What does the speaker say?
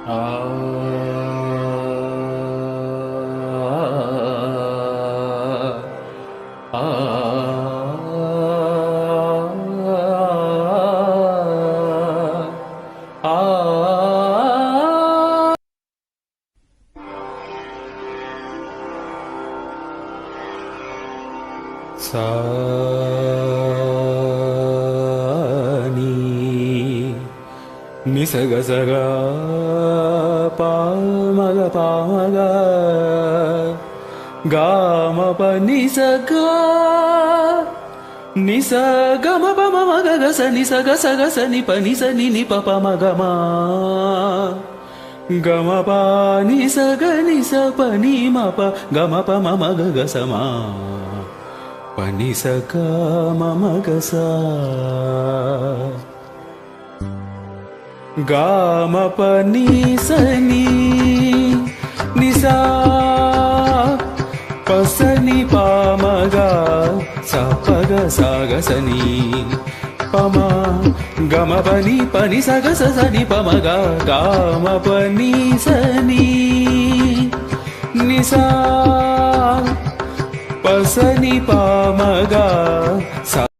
ఆ ఆ సా నీ నిసగసగా పామగ పామగ గామప నిసగా నిసగమ పమ మగ గస నిసగ సగ సని ప నిస ని ని ప ప మగ మా గమ ప నిసగ నిస ప ని మ ప గమ ప మ మగ గస మా ప నిసగ మ మగ సా గామ ప ని స ని ని సా ప స ని ప మ గ స ప గ స గ స ని ప మ గ మ ప ని స గ స స ని ప మ గ గ మ ప ని స ని ని సా ప స ని ప మ గ